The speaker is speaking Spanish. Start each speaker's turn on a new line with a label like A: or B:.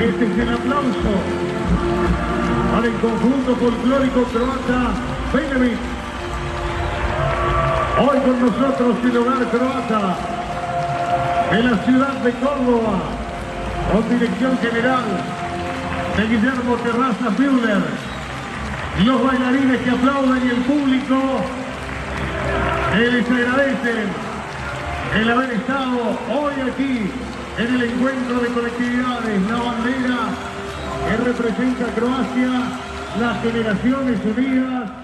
A: Este es el aplauso para el conjunto folclórico croata Benevit. Hoy con nosotros el hogar croata de la ciudad de Córdoba, con dirección general de Guillermo Terraza Müller, los bailarines que aplauden y el público que les agradecen el haber estado hoy aquí en el encuentro de colectividades, la bandera que representa a Croacia, las generaciones unidas.